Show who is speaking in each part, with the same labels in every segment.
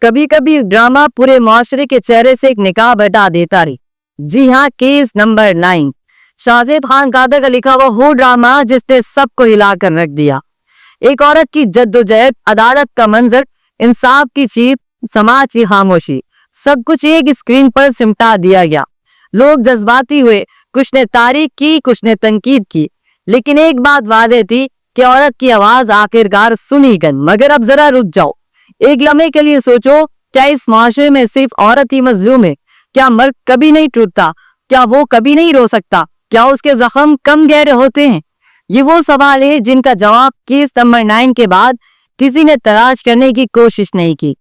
Speaker 1: कभी कभी ड्रामा पूरे माशरे के चेहरे से एक निकाब हटा देता रही। जी हाँ, केस नंबर 9, शाहजेब खान कादर का लिखा हुआ वो ड्रामा जिसने सबको हिला कर रख दिया। एक औरत की जद्दोजहद, अदालत का मंजर, इंसाफ की चीख, समाज की खामोशी, सब कुछ एक स्क्रीन पर सिमटा दिया गया। लोग जज्बाती हुए, कुछ ने तारीफ की, कुछ ने तनकीद की, लेकिन एक बात वाज़ेह थी कि औरत की आवाज आखिरकार सुनी गई। मगर अब जरा रुक जाओ, एक लम्हे के लिए सोचो, क्या इस माशरे में सिर्फ औरत ही मजलूम है? क्या मर्द कभी नहीं टूटता? क्या वो कभी नहीं रो सकता? क्या उसके जख्म कम गहरे होते हैं? ये वो सवाल है जिनका जवाब केस नंबर 9 के बाद किसी ने तलाश करने की कोशिश नहीं की।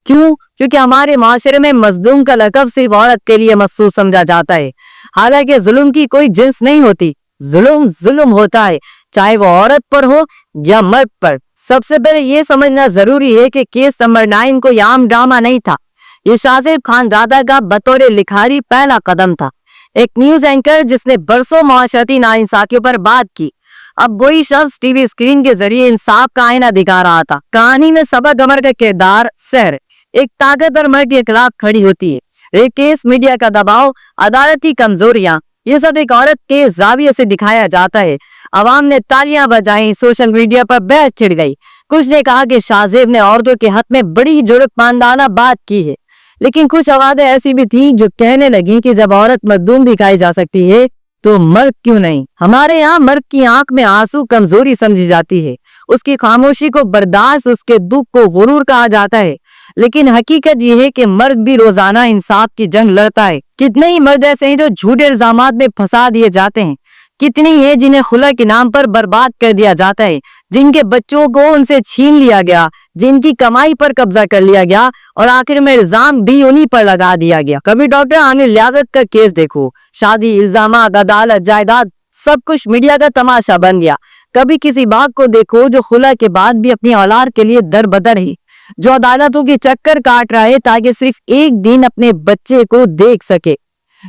Speaker 1: क्यों? क्योंकि हमारे माशरे में मजलूम का लक़ब सिर्फ औरत के लिए मखसूस समझा जाता है। हालांकि जुल्म की कोई जिन्स नहीं होती, जुल्म जुल्म होता है, चाहे वो औरत पर हो या मर्द पर। सबसे पहले ये समझना जरूरी है कि केस नंबर 9 कोई आम ड्रामा नहीं था। ये शाहजेब खान दादा का बतौर लिखारी पहला कदम था। एक न्यूज एंकर जिसने बरसों माशरती नाइंसाफियों पर बात की, अब वही शख्स टीवी स्क्रीन के जरिए इंसाफ का आईना दिखा रहा था। कहानी में सबक अमर का किरदार सहर एक ताकतवर मर्द के खिलाफ खड़ी होती है। एक केस, मीडिया का दबाव, अदालती कमजोरियां, ये सब एक औरत के जाविये से दिखाया जाता है। अवाम ने तालियां बजाई, सोशल मीडिया पर बहस छिड़ गई। कुछ ने कहा कि शाहजेब ने औरतों के हक में बड़ी जुर्माना बात की है, लेकिन कुछ आवाजें ऐसी भी थी जो कहने लगी कि जब औरत मजलूम दिखाई जा सकती है तो मर्द क्यों नहीं? हमारे यहाँ मर्द की आंख में आंसू कमजोरी समझी जाती है, उसकी खामोशी को बर्दाश्त, उसके दुख को गुरूर कहा जाता है। लेकिन हकीकत यह है कि मर्द भी रोजाना इंसाफ की जंग लड़ता है। कितने ही मर्द ऐसे हैं जो झूठे इल्जामात में फंसा दिए जाते हैं, कितनी है जिन्हें खुला के नाम पर बर्बाद कर दिया जाता है, जिनके बच्चों को उनसे छीन लिया गया, जिनकी कमाई पर कब्जा कर लिया गया और आखिर में इल्जाम भी उन्हीं पर लगा दिया गया। कभी डॉक्टर आमिर लियाकत का केस देखो, शादी, इल्जामात, अदालत, जायदाद, सब कुछ मीडिया का तमाशा बन गया। कभी किसी बाप को देखो जो खुला के बाद भी अपनी औलाद के लिए दर बदर है, जो अदालतों के चक्कर काट रहा है ताकि सिर्फ एक दिन अपने बच्चे को देख सके।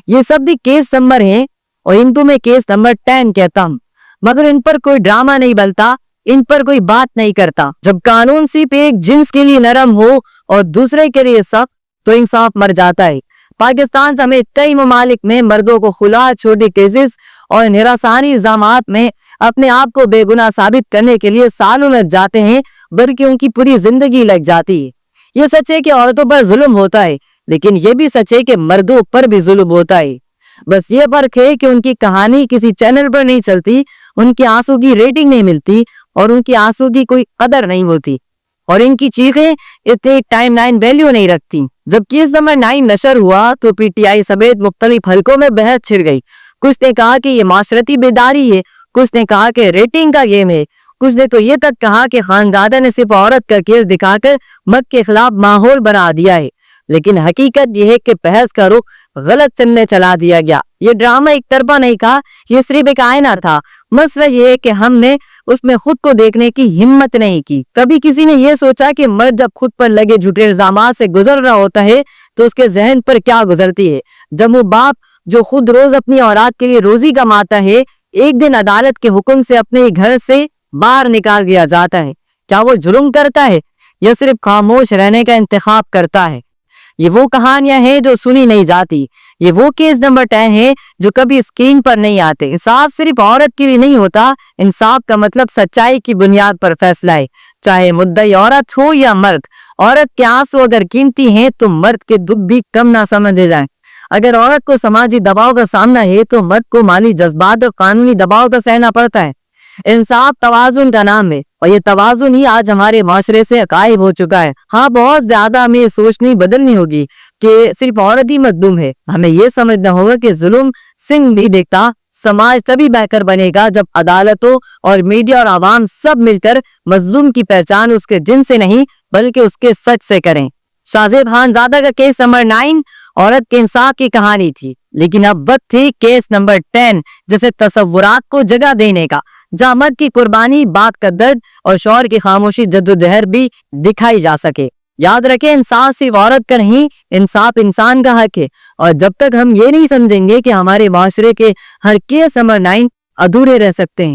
Speaker 1: ये सब भी केस नंबर है और इनको मैं केस नंबर 10 कहता हूँ। मगर इन पर कोई ड्रामा नहीं बनता, इन पर कोई बात नहीं करता। जब कानून सिर्फ एक जिन्स के लिए नरम हो और दूसरे के लिए सख्त, तो इंसाफ मर जाता है। पाकिस्तान समेत कई ममालिक में मर्दों को खुला, छोटे केसेस और निरासानी इल्जामात में अपने आप को बेगुनाह साबित करने के लिए सालों लग जाते हैं, बल्कि उनकी पूरी जिंदगी लग जाती है। ये सच है कि औरतों पर जुल्म होता है, लेकिन ये भी सच है कि मर्दों पर भी जुल्म होता है। बस ये फर्क है कि उनकी कहानी किसी चैनल पर नहीं चलती, उनके आंसू की रेटिंग नहीं मिलती और उनके आंसू की कोई कदर नहीं होती, और इनकी चीखें इतनी टाइमलाइन वैल्यू नहीं रखती। जब केस नंबर 9 नशर हुआ तो पीटीआई समेत मुख्तलिफ हलकों में बहस छिड़ गई। कुछ ने कहा कि ये माशरती बेदारी है, कुछ ने कहा कि रेटिंग का गेम है, कुछ ने तो ये तक कहा कि खानदादा ने सिर्फ औरत का केस दिखाकर मर्द के खिलाफ माहौल बना दिया है। लेकिन हकीकत यह है कि बहस का रुख गलत सिमत चला दिया गया। ये ड्रामा एक तरफा नहीं था, ये सिर्फ एक आईना था। मसला ये है कि हमने उसमें खुद को देखने की हिम्मत नहीं की। कभी किसी ने यह सोचा कि मर्द जब खुद पर लगे झूठे इल्जामात से गुजर रहा होता है तो उसके जहन पर क्या गुजरती है? जब वो बाप जो खुद रोज अपनी औलाद के लिए रोजी कमाता है, एक दिन अदालत के हुक्म से अपने घर से बाहर निकाल दिया जाता है, क्या वो जुर्म करता है या सिर्फ खामोश रहने का इंतखाब करता है? ये वो कहानियां हैं जो सुनी नहीं जाती। ये वो केस नंबर 10 है जो कभी स्क्रीन पर नहीं आते। इंसाफ सिर्फ औरत के लिए नहीं होता, इंसाफ का मतलब सच्चाई की बुनियाद पर फैसला है, चाहे मुद्दई औरत हो या मर्द। औरत के आंसू अगर कीमती हैं तो मर्द के दुख भी कम ना समझे जाए। अगर औरत को समाजी दबाव का सामना है तो मर्द को माली जज्बात और कानूनी दबाव का सहना पड़ता है। इंसाफ तवाजुन का नाम है और ये तवाजुन ही आज हमारे माशरे से गायब हो चुका है। हाँ, बहुत ज्यादा हमें ये सोचनी बदलनी होगी कि सिर्फ औरत ही मजलूम है। हमें ये समझना होगा कि जुल्म सिंह नहीं देखता। समाज तभी बेहतर बनेगा जब अदालतों और मीडिया और आवाम सब मिलकर मजलूम की पहचान उसके जिन से नहीं बल्कि उसके सच से करें। शाहजेब खानजादा का केस नंबर 9 औरत के इंसाफ की कहानी थी, लेकिन अब वक्त थी केस नंबर 10 जैसे तसव्वुरात को जगह देने का, जहाँ मर्द की कुर्बानी, बात का दर्द और शौहर की खामोशी, जद्दोजहद भी दिखाई जा सके। याद रखें, इंसाफ सिर्फ औरत का नहीं, इंसाफ इंसान का हक है। और जब तक हम ये नहीं समझेंगे कि हमारे माशरे के हर केस नंबर 9 अधूरे रह सकते हैं,